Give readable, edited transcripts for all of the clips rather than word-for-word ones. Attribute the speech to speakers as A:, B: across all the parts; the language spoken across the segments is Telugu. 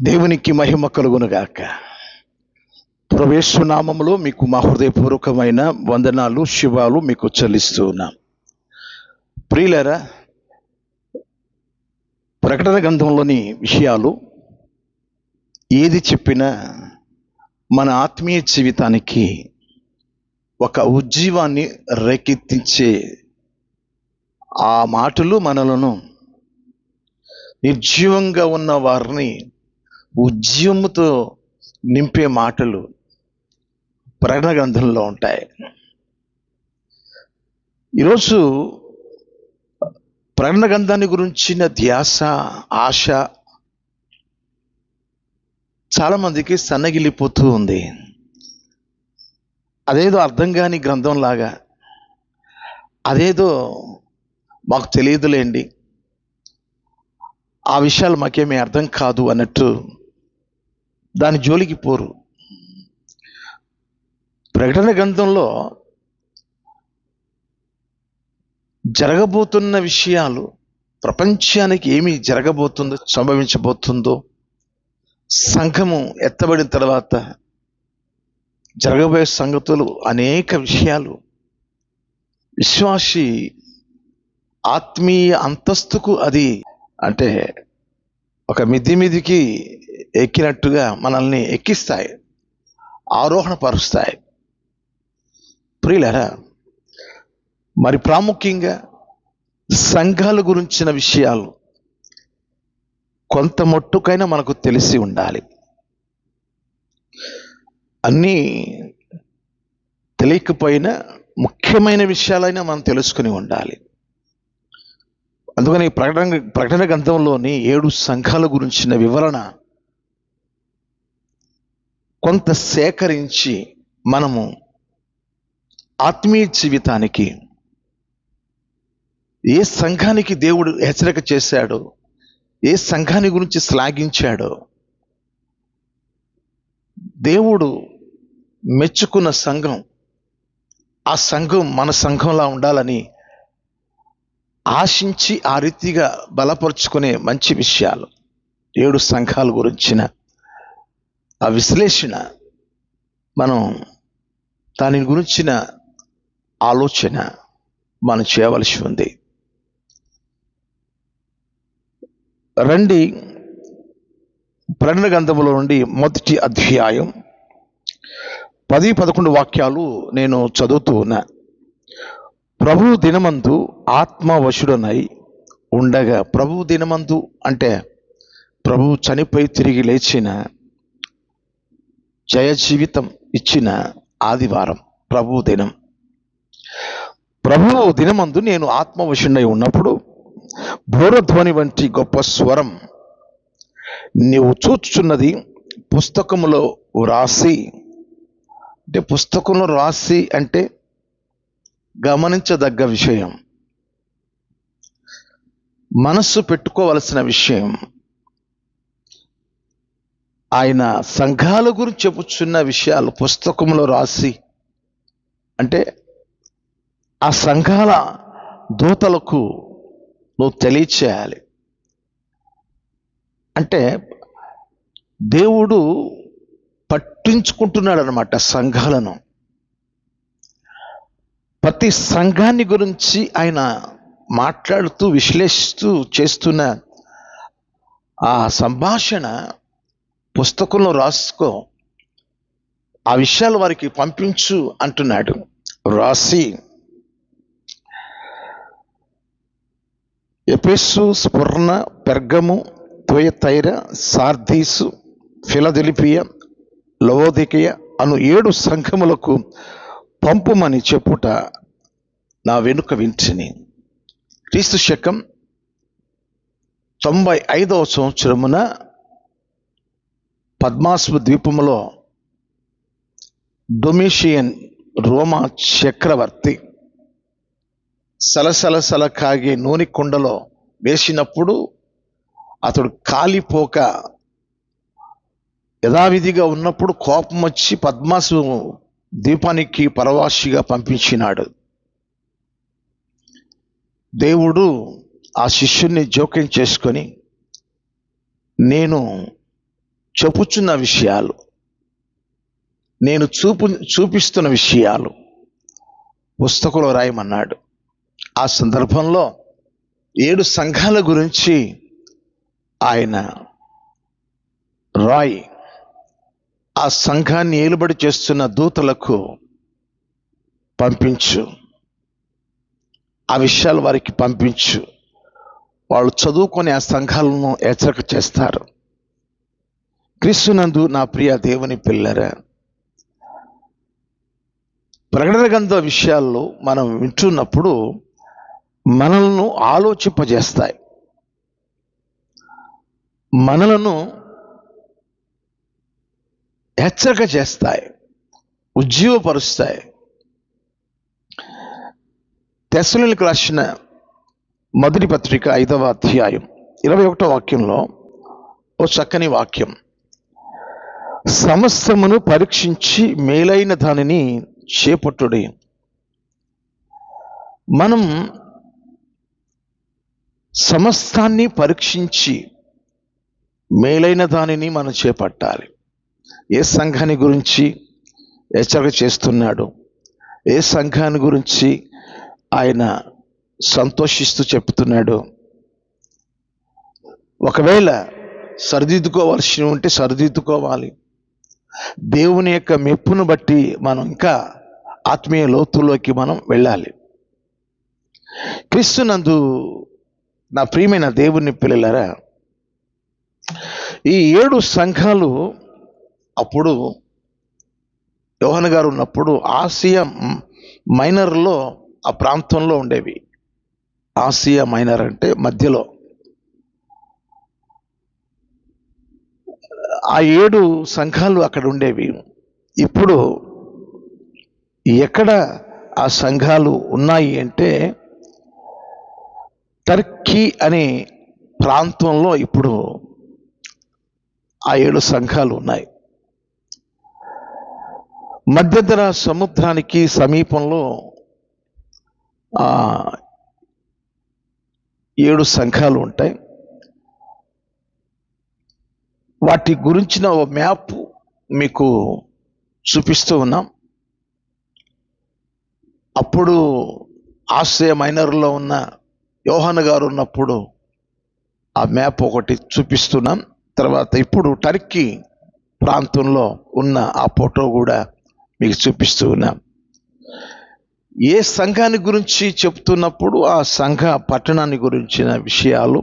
A: దేవునికి మహిమ కలుగునుగాక. ప్రవేశ నామములో మీకు మా హృదయపూర్వకమైన వందనాలు, శుభాలు మీకు చెల్లిస్తూ ఉన్నాం. ప్రియులారా, ప్రకటన గ్రంథంలోని విషయాలు ఏది చెప్పినా మన ఆత్మీయ జీవితానికి ఒక ఉజ్జీవాన్ని రేకెత్తించే ఆ మాటలు మనలను నిర్జీవంగా ఉన్న వారిని ఉజ్జీవముతో నింపే మాటలు ప్రకటన గ్రంథంలో ఉంటాయి. ఈరోజు ప్రకటన గ్రంథాన్ని గురించిన ధ్యాస, ఆశ చాలామందికి సన్నగిల్లిపోతూ ఉంది. అదేదో అర్థం కాని గ్రంథంలాగా, అదేదో మాకు తెలియదులేండి, ఆ విషయాలు మాకేమీ అర్థం కాదు అన్నట్టు దాని జోలికి పోరు. ప్రకటన గ్రంథంలో జరగబోతున్న విషయాలు, ప్రపంచానికి ఏమి జరగబోతుందో, సంభవించబోతుందో, సంఘము ఎత్తబడిన తర్వాత జరగబోయే సంగతులు, అనేక విషయాలు విశ్వాసి ఆత్మీయ అంతస్తుకు అది అంటే ఒక మిద్ది మీదికి ఎక్కినట్టుగా మనల్ని ఎక్కిస్తాయి, ఆరోహణ పరుస్తాయి. ప్రియులారా, మరి ప్రాముఖ్యంగా సంఘాల గురించిన విషయాలు కొంత మట్టుకైనా మనకు తెలిసి ఉండాలి. అన్నీ తెలియకపోయినా ముఖ్యమైన విషయాలైనా మనం తెలుసుకుని ఉండాలి. అందుకని ప్రకటన గ్రంథంలోని 7 సంఘాల గురించిన వివరణ కొంత సేకరించి మనము ఆత్మీయ జీవితానికి ఏ సంఘానికి దేవుడు హెచ్చరిక చేశాడో, ఏ సంఘాన్ని గురించి శ్లాఘించాడో, దేవుడు మెచ్చుకున్న సంఘం, ఆ సంఘం మన సంఘంలా ఉండాలని ఆశించి ఆ రీతిగా బలపరుచుకునే మంచి విషయాలు 7 సంఘాల గురించిన ఆ విశ్లేషణ, మనం దాని గురించిన ఆలోచన మనం చేయవలసి ఉంది. రండి, ప్రకటన గ్రంథములో నుండి మొదటి అధ్యాయం 10-11 వాక్యాలు నేను చదువుతూ ఉన్నా. ప్రభు దినమందు ఆత్మవశుడనై ఉండగా, ప్రభు దినమందు అంటే ప్రభు చనిపోయి తిరిగి లేచిన, జయ జీవితం ఇచ్చిన ఆదివారం ప్రభు దినం. ప్రభు దినమందు నేను ఆత్మవశుడై ఉన్నప్పుడు బోరధ్వని వంటి గొప్ప స్వరం, నీవు చూచుచున్నది పుస్తకములో రాసి, అంటే పుస్తకంలో రాసి అంటే గమనించదగ్గ విషయం, మనస్సు పెట్టుకోవలసిన విషయం. ఆయన సంఘాల గురించి చెప్పుచున్న విషయాలు పుస్తకంలో రాసి అంటే ఆ సంఘాల దూతలకు నువ్వు తెలియచేయాలి. అంటే దేవుడు పట్టించుకుంటున్నాడు అన్నమాట సంఘాలను. ప్రతి సంఘాన్ని గురించి ఆయన మాట్లాడుతూ, విశ్లేషిస్తూ చేస్తున్న ఆ సంభాషణ పుస్తకంలో రాసుకో, ఆ విషయాలు వారికి పంపించు అంటున్నాడు. రాసి Ephesus, Smyrna, Pergamum, Thyatira, Sardis, Philadelphia, Laodicea అను 7 సంఘములకు పంపుమని చెప్పుట నా వెనుక వింటిని. క్రీస్తు శకం 95వ సంవత్సరమున పద్మాసు ద్వీపములో డొమిషియన్ రోమా చక్రవర్తి సలసలసల కాగే నూనె కుండలో వేసినప్పుడు అతడు కాలిపోక యథావిధిగా ఉన్నప్పుడు కోపం వచ్చి పద్మాసు ద్వీపానికి పరవాసిగా పంపించినాడు. దేవుడు ఆ శిష్యుని జోక్యం చేసుకొని, నేను చెప్పుచున్న విషయాలు, నేను చూపిస్తున్న విషయాలు పుస్తకంలో రాయమన్నాడు. ఆ సందర్భంలో 7 సంఘాల గురించి ఆయన రాయి, ఆ సంఘాన్ని ఏలుబడి చేస్తున్న దూతలకు పంపించు, ఆ విషయాలు వారికి పంపించు, వాళ్ళు చదువుకొని ఆ సంఘాలను హెచ్చరిక చేస్తారు. క్రీస్తునందు నా ప్రియ దేవుని పిల్లరా, ప్రకటన గ్రంథ విషయాల్లో మనం వింటున్నప్పుడు మనలను ఆలోచింపజేస్తాయి, మనలను హెచ్చరిక చేస్తాయి, ఉజ్జీవపరుస్తాయి. తెస్సలోనికీయులకు రాసిన మొదటి పత్రిక 5వ అధ్యాయం 21వ వాక్యంలో ఓ చక్కని వాక్యం, సమస్తమును పరీక్షించి మేలైన దానిని చేపట్టుడి. మనం సమస్తాన్ని పరీక్షించి మేలైన దానిని మనం చేపట్టాలి. ఏ సంఘాన్ని గురించి హెచ్చరిక చేస్తున్నాడు, ఏ సంఘాన్ని గురించి ఆయన సంతోషిస్తూ చెప్తున్నాడు, ఒకవేళ సరిదిద్దుకోవాల్సి ఉంటే సరిదిద్దుకోవాలి. దేవుని యొక్క మెప్పును బట్టి మనం ఇంకా ఆత్మీయ లోతుల్లోకి మనం వెళ్ళాలి. క్రీస్తునందు నా ప్రియమైన దేవుని పిల్లలారా, ఈ 7 సంఘాలు అప్పుడు యోహాను గారు ఉన్నప్పుడు ఆసియా మైనర్లో, ఆ ప్రాంతంలో ఉండేవి. ఆసియా మైనర్ అంటే మధ్యలో. ఆ 7 సంఘాలు అక్కడ ఉండేవి. ఇప్పుడు ఎక్కడ ఆ సంఘాలు ఉన్నాయి అంటే టర్కీ అనే ప్రాంతంలో ఇప్పుడు ఆ 7 సంఘాలు ఉన్నాయి. మధ్యంతర సముద్రానికి సమీపంలో 7 సంఘాలు ఉంటాయి. వాటి గురించిన ఓ మ్యాప్ మీకు చూపిస్తూ ఉన్నాం. అప్పుడు ఆసియా మైనర్లో ఉన్న యోహాను గారు ఉన్నప్పుడు ఆ మ్యాప్ ఒకటి చూపిస్తున్నాం. తర్వాత ఇప్పుడు టర్కీ ప్రాంతంలో ఉన్న ఆ ఫోటో కూడా మీకు చూపిస్తూ ఉన్నాం. ఏ సంఘాన్ని గురించి చెప్తున్నప్పుడు ఆ సంఘ పట్టణాన్ని గురించిన విషయాలు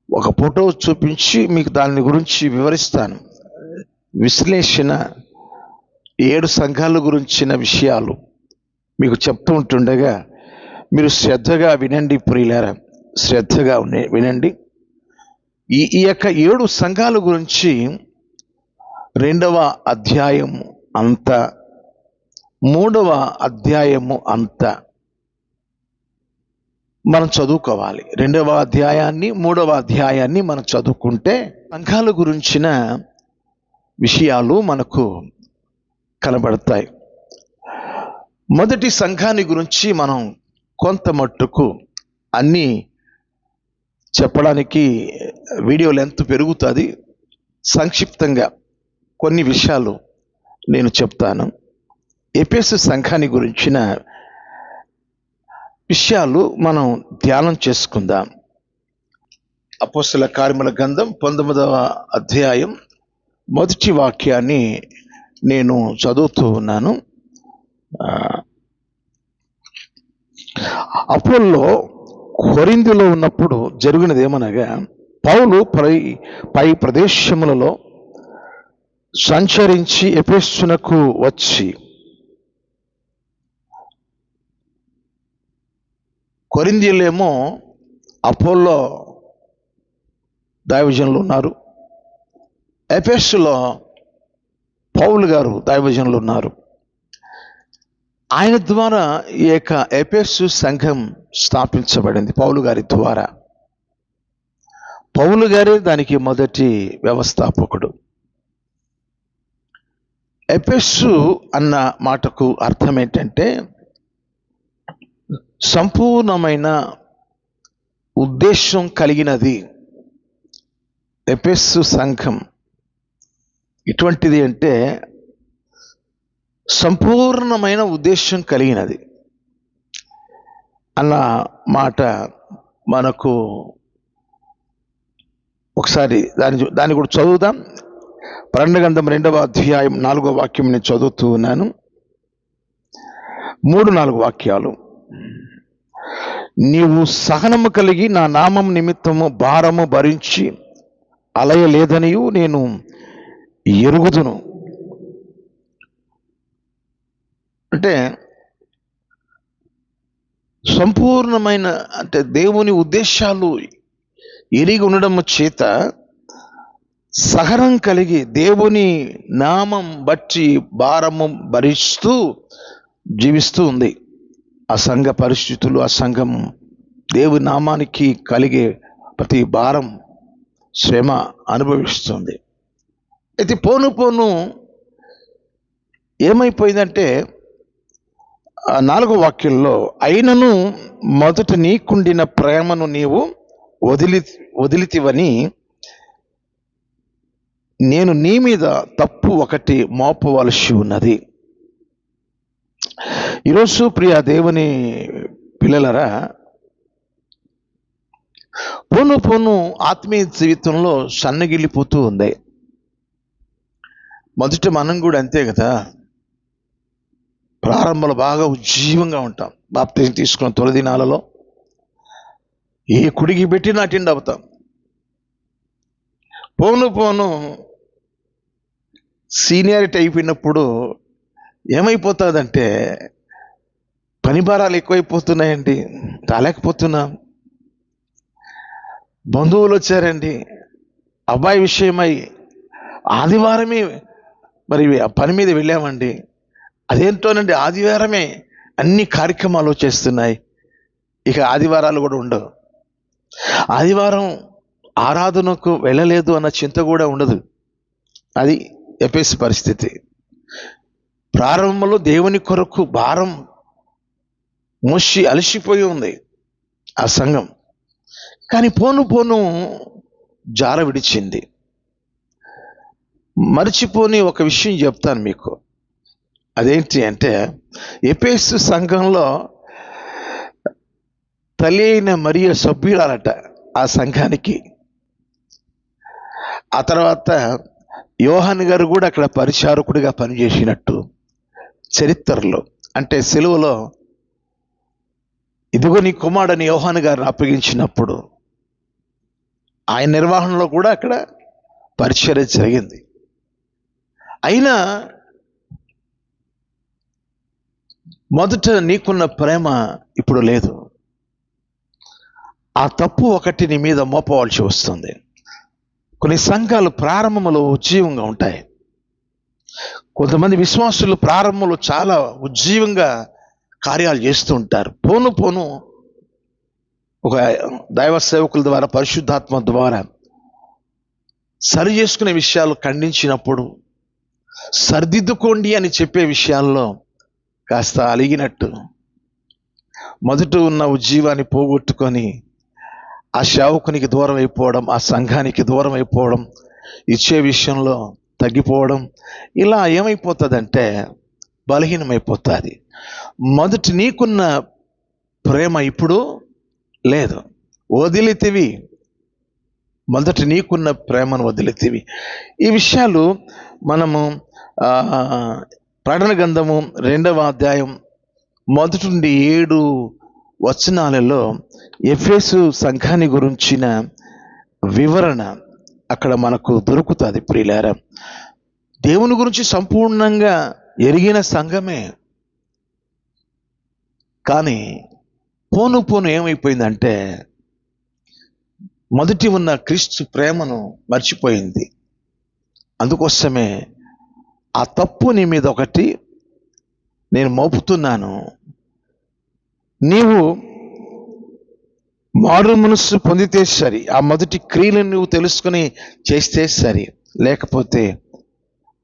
A: ఒక ఫోటో చూపించి మీకు దాని గురించి వివరిస్తాను. విశ్లేషణ 7 సంఘాల గురించిన విషయాలు మీకు చెప్తూ ఉంటుండగా మీరు శ్రద్ధగా వినండి ప్రియులారా, శ్రద్ధగా వినండి. ఈ యొక్క 7 సంఘాల గురించి 2వ అధ్యాయం అంతా, 3వ అధ్యాయము అంతా మనం చదువుకోవాలి. 2వ అధ్యాయాన్ని 3వ అధ్యాయాన్ని మనం చదువుకుంటే సంఘాల గురించిన విషయాలు మనకు కనబడతాయి. మొదటి సంఘాన్ని గురించి మనం కొంత మట్టుకు అన్నీ చెప్పడానికి వీడియో లెంత్ పెరుగుతుంది. సంక్షిప్తంగా కొన్ని విషయాలు నేను చెప్తాను. ఎఫెసు సంఘాన్ని గురించిన విషయాలు మనం ధ్యానం చేసుకుందాం. అపోస్తల కార్యముల గ్రంథం 19వ అధ్యాయం మొదటి వాక్యాన్ని నేను చదువుతూ ఉన్నాను. అపోల్లో కొరింథీలో ఉన్నప్పుడు జరిగినది ఏమనగా, పౌలు పై ప్రదేశములలో సంచరించి ఎఫెసునకు వచ్చి, కొరింథీయులేమో అపోల్లో దైవజనులు ఉన్నారు, ఎఫెసులో పౌలు గారు దైవజనులు ఉన్నారు. ఆయన ద్వారా ఈ యొక్క ఎఫెసు సంఘం స్థాపించబడింది. పౌలు గారి ద్వారా. పౌలు గారే దానికి మొదటి వ్యవస్థాపకుడు. ఎఫెసు అన్న మాటకు అర్థం ఏంటంటే సంపూర్ణమైన ఉద్దేశం కలిగినది, ఎఫెసు సంఘం ఇటువంటిది అంటే సంపూర్ణమైన ఉద్దేశం కలిగినది అన్న మాట మనకు ఒకసారి దాన్ని కూడా చదువుదాం. ప్రకటన గ్రంథం 2వ అధ్యాయం 4వ వాక్యం నేను చదువుతూ ఉన్నాను. 3-4 వాక్యాలు. నీవు సహనము కలిగి నా నామం నిమిత్తము భారము భరించి అలయలేదనియు నేను ఎరుగుదును. అంటే సంపూర్ణమైన అంటే దేవుని ఉద్దేశాలు ఎరిగి ఉండడం చేత సహనం కలిగి దేవుని నామం బట్టి భారము భరిస్తూ జీవిస్తూ ఉంది ఆ సంఘ పరిస్థితులు. ఆ సంఘం దేవుని నామానికి కలిగే ప్రతి భారం శ్రమ అనుభవిస్తుంది. అయితే పోను పోను ఏమైపోయిందంటే 4వ వాక్యంలో, అయినను మొదట నీకుండిన ప్రేమను నీవు వదిలితివని నేను నీ మీద తప్పు ఒకటి మోపవలసి ఉన్నది. ఈరోజు ప్రియ దేవుని పిల్లలరా, పోను పోను ఆత్మీయ జీవితంలో సన్నగిల్లిపోతూ ఉంది. మొదట మనం కూడా అంతే కదా, ప్రారంభంలో బాగా ఉజ్జీవంగా ఉంటాం. బాప్తిజం తీసుకున్న తొలి దినాలలో ఏ కుడికి పెట్టి అటెండ్ అవుతాం. పోను పోను సీనియారిటీ అయిపోయినప్పుడు ఏమైపోతుందంటే పని భారాలు ఎక్కువైపోతున్నాయండి, రాలేకపోతున్నాం. బంధువులు వచ్చారండి, అబ్బాయి విషయమై ఆదివారమే మరి పని మీద వెళ్ళామండి. అదేంటోనండి, ఆదివారమే అన్ని కార్యక్రమాలు వచ్చేస్తున్నాయి. ఇక ఆదివారాలు కూడా ఉండవు. ఆదివారం ఆరాధనకు వెళ్ళలేదు అన్న చింత కూడా ఉండదు. అది ఎఫెసు పరిస్థితి. ప్రారంభంలో దేవుని కొరకు భారం మోసి అలసిపోయి ఉంది ఆ సంఘం. కానీ పోను పోను జార విడిచింది. మర్చిపోని ఒక విషయం చెప్తాను మీకు. అదేంటి అంటే, ఎఫెసు సంఘంలో తల్లి అయిన మరియ సభ్యురాలట ఆ సంఘానికి. ఆ తర్వాత యోహాను గారు కూడా అక్కడ పరిచారకుడిగా పనిచేసినట్టు చరిత్రలో, అంటే సెలువులో ఇదిగో నీ కుమారుడని యోహాను గారిని అప్పగించినప్పుడు ఆయన నిర్వహణలో కూడా అక్కడ పరిచర్య జరిగింది. అయినా మొదట నీకున్న ప్రేమ ఇప్పుడు లేదు. ఆ తప్పు ఒకటి నీ మీద మోపవలసి వస్తుంది. కొన్ని సంఘాలు ప్రారంభంలో ఉజ్జీవంగా ఉంటాయి. కొంతమంది విశ్వాసులు ప్రారంభంలో చాలా ఉజ్జీవంగా కార్యాలు చేస్తూ ఉంటారు. పోను పోను ఒక దైవ సేవకుల ద్వారా, పరిశుద్ధాత్మ ద్వారా సరి చేసుకునే విషయాలు ఖండించినప్పుడు, సరిదిద్దుకోండి అని చెప్పే విషయాల్లో కాస్త అలిగినట్టు మొదట ఉన్న ఉజ్జీవాన్ని పోగొట్టుకొని ఆ సేవకునికి దూరం అయిపోవడం, ఆ సంఘానికి దూరం అయిపోవడం, ఇచ్చే విషయంలో తగ్గిపోవడం, ఇలా ఏమైపోతుందంటే బలహీనమైపోతుంది. మొదటి నీకున్న ప్రేమ ఇప్పుడు లేదు, వదిలితివి. మొదటి నీకున్న ప్రేమను వదిలితివి. ఈ విషయాలు మనము ప్రకటన గ్రంథము 2వ అధ్యాయం 1-7 వచనాలలో ఎఫెసు సంఘాన్ని గురించిన వివరణ అక్కడ మనకు దొరుకుతుంది. ప్రియులారా, దేవుని గురించి సంపూర్ణంగా ఎరిగిన సంఘమే. కానీ పోను పోను ఏమైపోయిందంటే మొదటి ఉన్న క్రీస్తు ప్రేమను మర్చిపోయింది. అందుకోసమే ఆ తప్పు నీ మీద ఒకటి నేను మోపుతున్నాను. నీవు మారు మనస్సు పొందితే సరి, ఆ మొదటి క్రియలను నువ్వు తెలుసుకుని చేస్తే సరి. లేకపోతే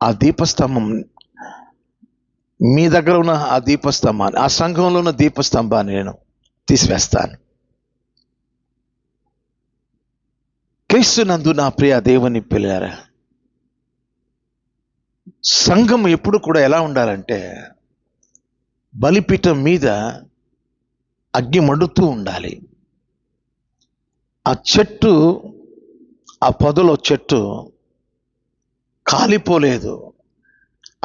A: ఆ దీపస్తంభం, మీ దగ్గర ఉన్న ఆ దీపస్తంభాన్ని, ఆ సంఘంలో ఉన్న దీపస్తంభాన్ని నేను తీసివేస్తాను. క్రీస్తునందు నా ప్రియ దేవుని పిల్లారా, సంఘం ఎప్పుడు కూడా ఎలా ఉండాలంటే బలిపీఠం మీద అగ్గి మండుతూ ఉండాలి. ఆ చెట్టు, ఆ పొదలో చెట్టు కాలిపోలేదు,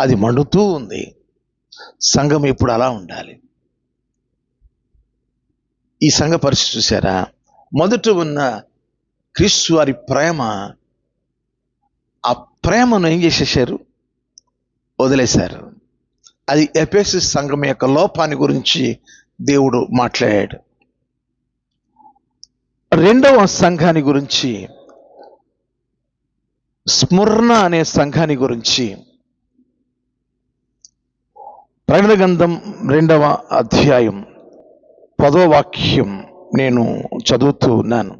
A: అది మండుతూ ఉంది. సంఘం ఇప్పుడు అలా ఉండాలి. ఈ సంఘ పరిస్థితి చూసారా? మొదట ఉన్న క్రీస్తు వారి ప్రేమ, ఆ ప్రేమను ఏం చేసేసారు? వదిలేశారు. అది ఎఫెసు సంఘం యొక్క లోపాన్ని గురించి దేవుడు మాట్లాడాడు. రెండవ సంఘాన్ని గురించి, స్ముర్ణ అనే సంఘాన్ని గురించి ప్రకటన గ్రంథం 2వ అధ్యాయం 10వ వాక్యం నేను చదువుతూ ఉన్నాను.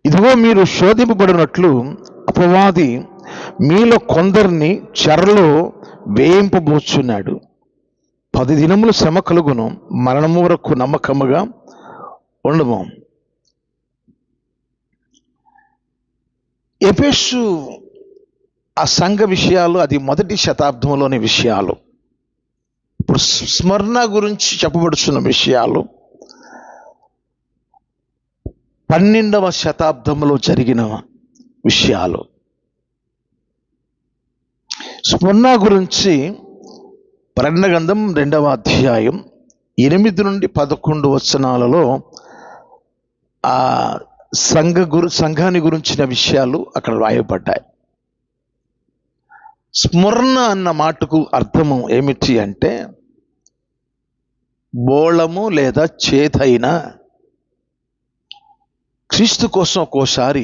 A: ఇదిగో మీరు శోధింపబడినట్లు అపవాది మీలో కొందరిని చెరలో వేయింపబోచున్నాడు. 10 దినములు శ్రమ కలుగును, మరణము వరకు నమ్మకముగా ఉండము. ఎఫెసు ఆ సంఘ విషయాలు, అది మొదటి శతాబ్దంలోని విషయాలు. ఇప్పుడు స్మరణ గురించి చెప్పబడుతున్న విషయాలు 12వ శతాబ్దంలో జరిగిన విషయాలు. స్మరణ గురించి ప్రకటన గ్రంథం 2వ అధ్యాయం 8 నుండి 11 వచనాలలో ఆ సంఘాన్ని గురించిన విషయాలు అక్కడ రాయబడ్డాయి. స్మరణ అన్న మాటకు అర్థము ఏమిటి అంటే బోళము లేదా చేదైన. క్రీస్తు కోసం ఒక్కోసారి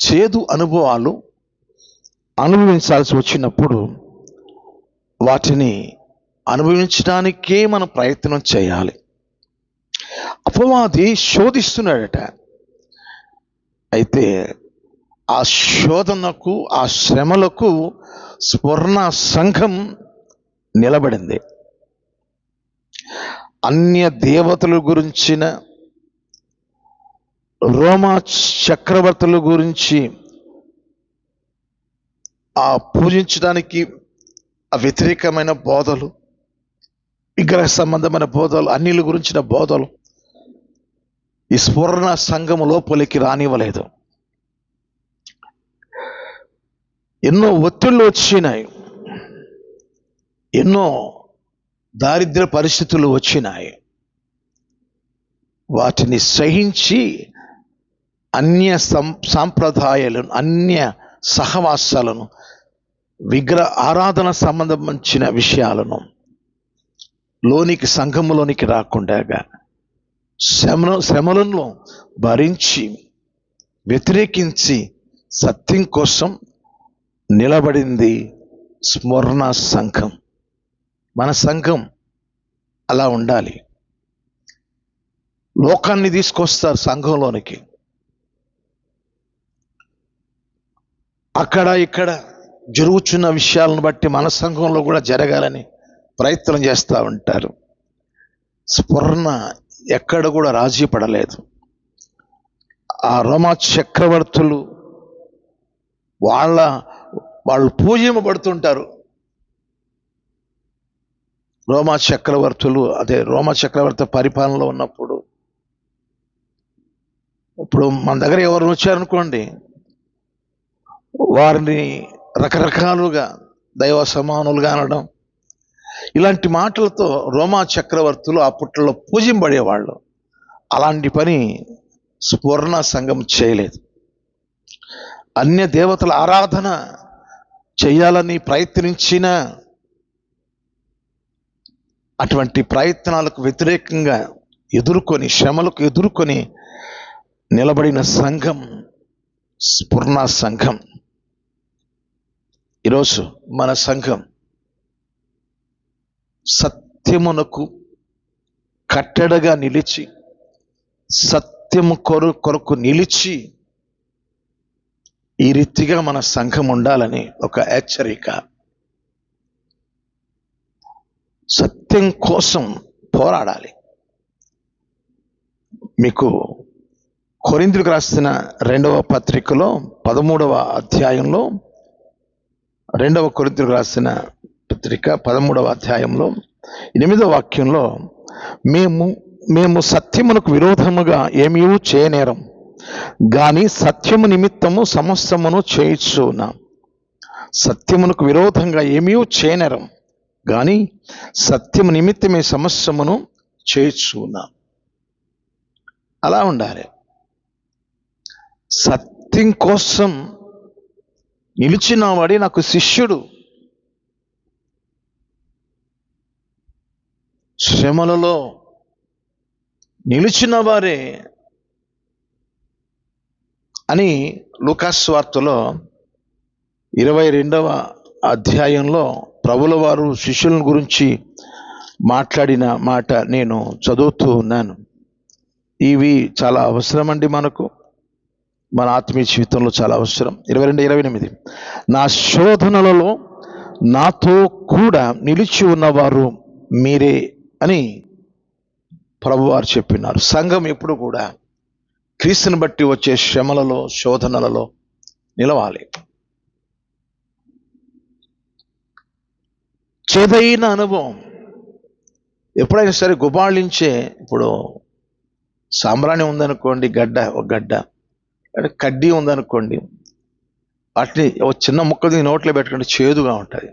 A: చేదు అనుభవాలు అనుభవించాల్సి వచ్చినప్పుడు వాటిని అనుభవించడానికే మనం ప్రయత్నం చేయాలి. అపవాది శోధిస్తున్నాడట. అయితే ఆ శోధనకు, ఆ శ్రమలకు స్మరణ సంఘం నిలబడింది. అన్య దేవతల గురించిన, రోమా చక్రవర్తుల గురించి, ఆ పూజించడానికి వ్యతిరేకమైన బోధలు, విగ్రహ సంబంధమైన బోధలు, అన్నిల గురించిన బోధలు ఈ స్మరణ సంఘము లోపలికి రానివ్వలేదు. ఎన్నో ఒత్తిళ్ళు వచ్చినాయి, ఎన్నో దారిద్ర్య పరిస్థితులు వచ్చినాయి. వాటిని సహించి అన్య సాంప్రదాయాలను, అన్య సహవాసాలను, విగ్రహ ఆరాధన సంబంధించిన విషయాలను లోనికి, సంఘములోనికి రాకుండా శ్రమలను భరించి వ్యతిరేకించి సత్యం కోసం నిలబడింది స్మరణ సంఘం. మన సంఘం అలా ఉండాలి. లోకాన్ని తీసుకొస్తారు సంఘంలోనికి, అక్కడ ఇక్కడ జరుగుతున్న విషయాలను బట్టి మన సంఘంలో కూడా జరగాలని ప్రయత్నం చేస్తూ ఉంటారు. స్మరణ ఎక్కడ కూడా రాజీ పడలేదు. ఆ రోమా చక్రవర్తులు వాళ్ళు పూజింపబడుతుంటారు. రోమా చక్రవర్తి పరిపాలనలో ఉన్నప్పుడు, ఇప్పుడు మన దగ్గర ఎవరు వచ్చారనుకోండి, వారిని రకరకాలుగా దైవ సమానులుగా అనడం, ఇలాంటి మాటలతో రోమా చక్రవర్తులు అప్పట్లో పూజింపబడేవాళ్ళు. అలాంటి పని స్మరణ సంఘం చేయలేదు. అన్య దేవతల ఆరాధన చేయాలని ప్రయత్నించిన అటువంటి ప్రయత్నాలకు వ్యతిరేకంగా ఎదుర్కొని, శ్రమలకు ఎదుర్కొని నిలబడిన సంఘం స్మరణ సంఘం. ఈరోజు మన సంఘం సత్యమునకు కట్టడగా నిలిచి, సత్యము కొరకు నిలిచి, ఈ రీతిగా మన సంఘం ఉండాలని ఒక హెచ్చరిక. సత్యం కోసం పోరాడాలి. మీకు కొరింథీయులకు రాసిన 2వ పత్రికలో 13వ అధ్యాయంలో, 2వ కొరింథీయులకు రాసిన పత్రిక 13వ అధ్యాయంలో 8వ వాక్యంలో, మేము సత్యమునకు విరోధముగా ఏమీ చేయనేరం, గాని సత్యము నిమిత్తము సమస్తమును చేయుచున్నాం. సత్యమునకు విరోధంగా ఏమీ చేయనేరం, గాని సత్యము నిమిత్తమే సమస్తమును చేయుచున్నాం. అలా ఉండాలి. సత్యం కోసం నిలిచిన వాడే నాకు శిష్యుడు. శ్రమలలో నిలిచిన వారే అని లూకాసు వార్తలో 22వ అధ్యాయంలో ప్రభుల వారు శిష్యుల గురించి మాట్లాడిన మాట నేను చదువుతూ ఉన్నాను. ఇవి చాలా అవసరం అండి, మన ఆత్మీయ జీవితంలో చాలా అవసరం. 22:28 నా శోధనలలో నాతో కూడా నిలిచి ఉన్నవారు మీరే అని ప్రభువారు చెప్పినారు. సంఘం ఎప్పుడు కూడా క్రీస్తుని బట్టి వచ్చే శ్రమలలో, శోధనలలో నిలవాలి. చేదైన అనుభవం ఎప్పుడైనా సరే గుబాళించే, ఇప్పుడు సాంబ్రాణి ఉందనుకోండి, ఒక గడ్డ అంటే కడ్డీ ఉందనుకోండి, వాటిని ఒక చిన్న ముక్క నోట్లో పెట్టుకుంటే చేదుగా ఉంటుంది.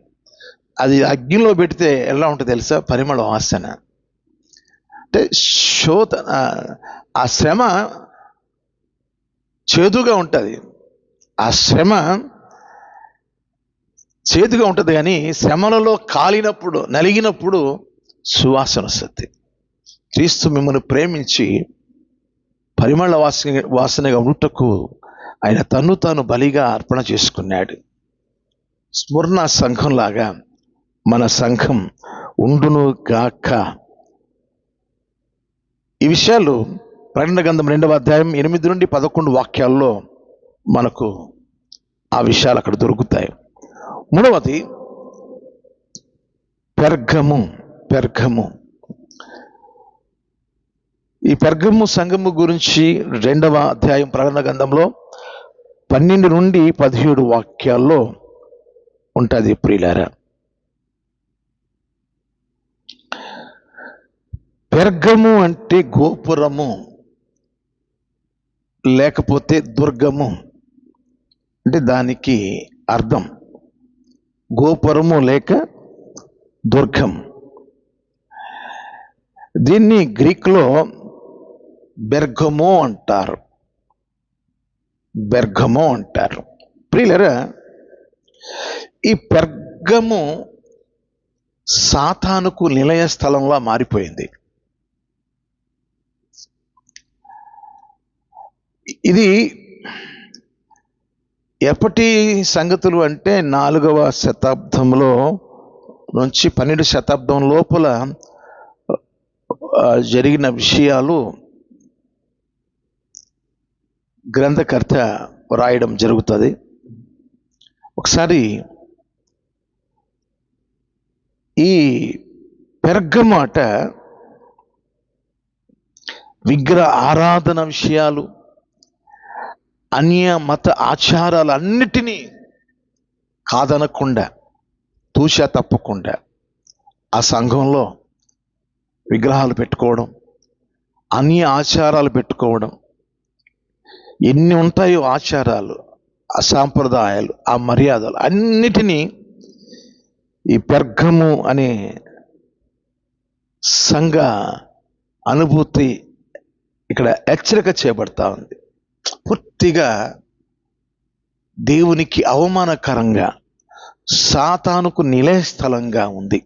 A: అది అగ్నిలో పెడితే ఎలా ఉంటుంది తెలుసా? పరిమళ వాసన. అంటే శోధన, ఆ శ్రమ చేదుగా ఉంటుంది. ఆ శ్రమ చేదుగా ఉంటుంది, కానీ శ్రమలలో కాలినప్పుడు, నలిగినప్పుడు సువాసన వస్తుంది. క్రీస్తు మిమ్మల్ని ప్రేమించి పరిమళ వాసనగా ఉండుటకు ఆయన తన్ను తాను బలిగా అర్పణ చేసుకున్నాడు. స్మరణ సంఘంలాగా మన సంఘం ఉండును గాక. ఈ విషయాలు ప్రకటన గ్రంథం 2వ అధ్యాయం 8 నుండి 11 వాక్యాల్లో మనకు ఆ విషయాలు అక్కడ దొరుకుతాయి. 3వది పెర్గము. ఈ పెర్గము సంఘము గురించి 2వ అధ్యాయం ప్రకటన గ్రంథంలో 12 నుండి 17 వాక్యాల్లో ఉంటుంది. ప్రియులారా, పెర్గము అంటే గోపురము లేకపోతే దుర్గము అంటే దానికి అర్థం గోపురము లేక దుర్గం. దీన్ని గ్రీకులో బెర్గమో అంటారు. ప్రియులారా, ఈ పెర్గము సాతానుకు నిలయ స్థలంలా మారిపోయింది. ఇది ఎప్పటి సంగతులు అంటే 4వ శతాబ్దంలో నుంచి 12వ శతాబ్దం లోపల జరిగిన విషయాలు గ్రంథకర్త రాయడం జరుగుతుంది. ఒకసారి ఈ పెర్గమాట విగ్రహ ఆరాధన విషయాలు, అన్య మత ఆచారాలు అన్నిటినీ కాదనకుండా, తూచా తప్పకుండా ఆ సంఘంలో విగ్రహాలు పెట్టుకోవడం, అన్య ఆచారాలు పెట్టుకోవడం, ఎన్ని ఉంటాయో ఆచారాలు, ఆ సాంప్రదాయాలు, ఆ మర్యాదలు అన్నిటినీ ఈ పెర్గము అనే సంఘ అనుభూతి ఇక్కడ హెచ్చరిక చేయబడతా ఉంది. పూర్తిగా దేవునికి అవమానకరంగా, సాతానుకు నిలయ స్థలంగా ఉంది.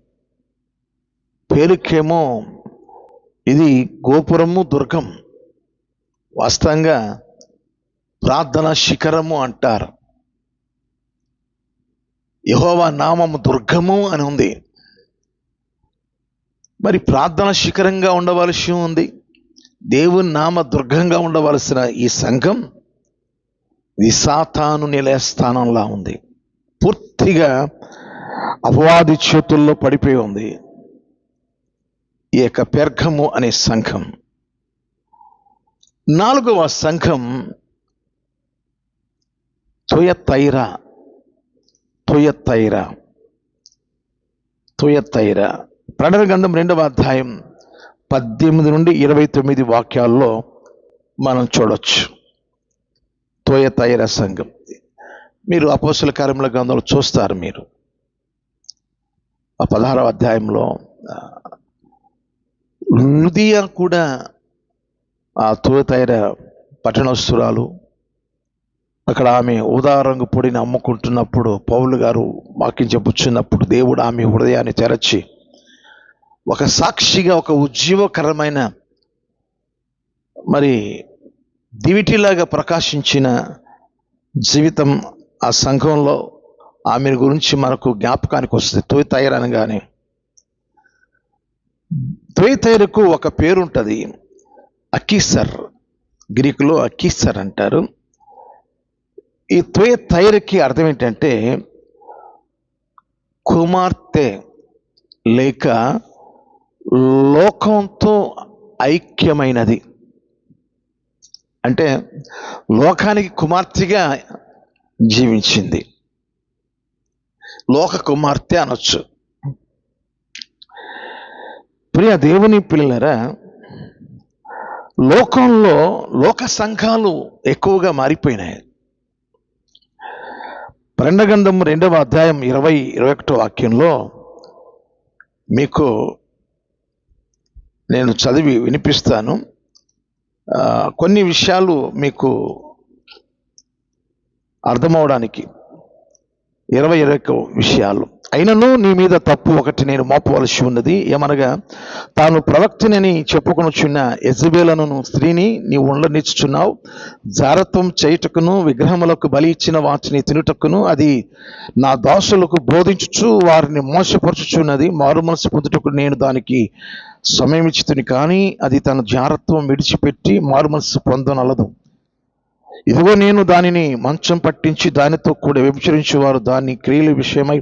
A: పేరుకేమో ఇది గోపురము, దుర్గం. వాస్తవంగా ప్రార్థన శిఖరము అంటారు. యెహోవా నామము దుర్గము అని ఉంది. మరి ప్రార్థన శిఖరంగా ఉండవలసి ఉంది, దేవుని నామ దుర్గంగా ఉండవలసిన ఈ సంఘం ఇది సాతాను నిలయ స్థానంలా ఉంది. పూర్తిగా అపవాది చేతుల్లో పడిపోయి ఉంది ఈ యొక్క పెర్గము అనే సంఘం. 4వ సంఘం తుయతైరా. తుయతైరా తుయతైరా ప్రకటన గ్రంథం 2వ అధ్యాయం 18 నుండి 29 వాక్యాల్లో మనం చూడొచ్చు. తుయతైరా సంఘం మీరు అపోస్తల కార్యముల గ్రంథంలో చూస్తారు. మీరు ఆ 16వ అధ్యాయంలో లుదియా కూడా ఆ తుయతైరా పట్టణస్తురాలు. అక్కడ ఆమె ఊదా రంగు పొడిని అమ్ముకుంటున్నప్పుడు పౌలు గారు వాక్యం చెప్పుచున్నప్పుడు దేవుడు ఆమె హృదయాన్ని తెరచి ఒక సాక్షిగా, ఒక ఉజ్జీవకరమైన మరి దివిటిలాగా ప్రకాశించిన జీవితం ఆ సంఘంలో ఆమె గురించి మనకు జ్ఞాపకానికి వస్తుంది. తుయతైరా అనగానే తుయతైరకు ఒక పేరు ఉంటుంది, అకీసర్. గ్రీకులో అకీసర్ అంటారు. ఈ తుయతైరకి అర్థం ఏంటంటే కుమార్తె లేక లోకంతో ఐక్యమైనది. అంటే లోకానికి కుమార్తెగా జీవించింది, లోక కుమార్తె అనొచ్చు. ప్రియ దేవుని పిల్లలారా, లోకంలో లోక సంఘాలు ఎక్కువగా మారిపోయినాయి. ప్రకటన గ్రంథం 2వ అధ్యాయం 20-21 వాక్యంలో మీకు నేను చదివి వినిపిస్తాను. కొన్ని విషయాలు మీకు అర్థమవడానికి 20-21 విషయాలు. అయినను నీ మీద తప్పు ఒకటి నేను మోపవలసి ఉన్నది, ఏమనగా తాను ప్రవక్తనని చెప్పుకొనుచున్న యెజబెలును స్త్రీని నీవు ఉండనిచ్చుచున్నావు. జారత్వం చేయుటకును విగ్రహములకు బలి ఇచ్చిన వాటిని తినుటకును అది నా దాసులకు బోధించుచు వారిని మోసపరచుచున్నది. మారు మనసు పొందుటకు నేను దానికి సమయం ఇచ్చితిని, కానీ అది తన జారత్వం విడిచిపెట్టి మారు మనసు పొందనలదు. ఇదిగో నేను దానిని మంచం పట్టించి దానితో కూడా వ్యభిచరించు వారు దాని క్రియల విషయమై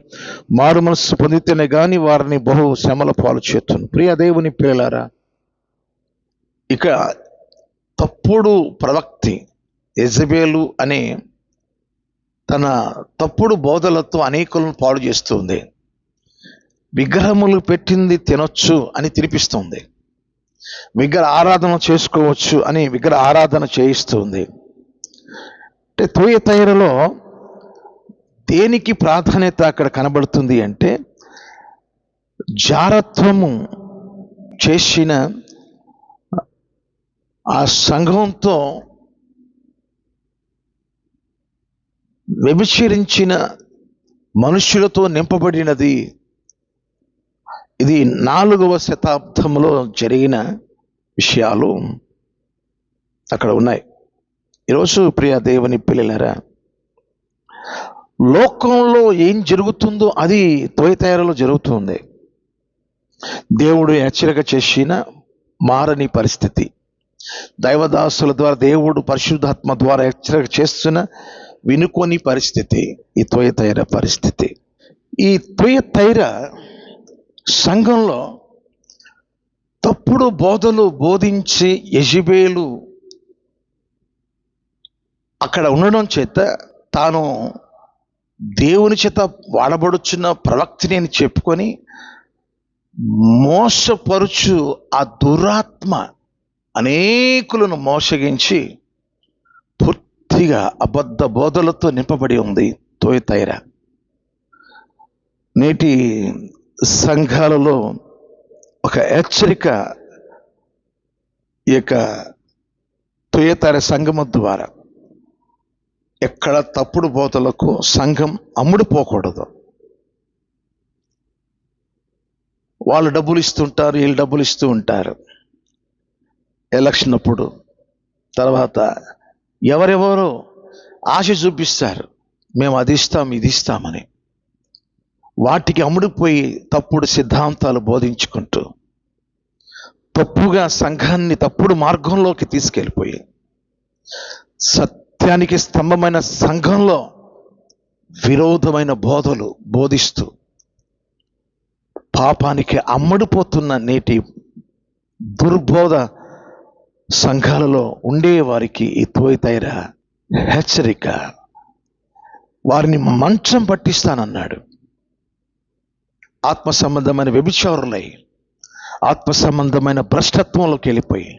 A: మారు మనస్సు పొందితేనే గాని వారిని బహు శ్రమల పాలు చేతును. ప్రియ దేవుని పిల్లలారా, ఇక తప్పుడు ప్రవక్తి యెజబెలు అనే తన తప్పుడు బోధలతో అనేకులను పాడు చేస్తుంది. విగ్రహములు పెట్టింది తినొచ్చు అని తినిపిస్తుంది, విగ్రహ ఆరాధన చేసుకోవచ్చు అని విగ్రహ ఆరాధన చేయిస్తుంది. అంటే తుయతైరలో దేనికి ప్రాధాన్యత అక్కడ కనబడుతుంది అంటే జారత్వము చేసిన ఆ సంఘంతో వ్యభిచరించిన మనుష్యులతో నింపబడినది. ఇది 4వ శతాబ్దంలో జరిగిన విషయాలు అక్కడ ఉన్నాయి. ఈరోజు ప్రియ దేవుని పిల్లలారా, లోకంలో ఏం జరుగుతుందో అది తుయతైరలో జరుగుతుంది. దేవుడు హెచ్చరిక చేసిన మారని పరిస్థితి, దైవదాసుల ద్వారా దేవుడు పరిశుద్ధాత్మ ద్వారా హెచ్చరిక చేస్తున్న వినుకొని పరిస్థితి ఈ తుయతైర పరిస్థితి. ఈ తుయతైర సంఘంలో తప్పుడు బోధలు బోధించి యెజబెలు అక్కడ ఉండడం చేత తాను దేవుని చేత వాడబడుచున్న ప్రవక్తిని అని చెప్పుకొని మోసపరుచు ఆ దురాత్మ అనేకులను మోసగించి పూర్తిగా అబద్ధ బోధలతో నింపబడి ఉంది తుయతైర. నేటి సంఘాలలో ఒక హెచ్చరిక ఈ యొక్క తుయతైర సంఘము ద్వారా, ఎక్కడ తప్పుడు బోధలకు సంఘం అమ్ముడుపోకూడదు. వాళ్ళు డబ్బులు ఇస్తుంటారు, వీళ్ళు డబ్బులు ఇస్తూ ఉంటారు. ఎలక్షన్ అప్పుడు తర్వాత ఎవరెవరో ఆశ చూపిస్తారు, మేము అది ఇస్తాం ఇది ఇస్తామని. వాటికి అమ్ముడిపోయి తప్పుడు సిద్ధాంతాలు బోధించుకుంటూ తప్పుగా సంఘాన్ని తప్పుడు మార్గంలోకి తీసుకెళ్ళిపోయి సత్యానికి స్తంభమైన సంఘంలో విరోధమైన బోధలు బోధిస్తూ పాపానికి అమ్మడిపోతున్న నేటి దుర్బోధ సంఘాలలో ఉండే వారికి ఈ తుయతైర హెచ్చరిక. వారిని మంచం పట్టిస్తానన్నాడు. ఆత్మ సంబంధమైన వ్యభిచారులై, ఆత్మ సంబంధమైన భ్రష్టత్వంలోకి వెళ్ళిపోయి,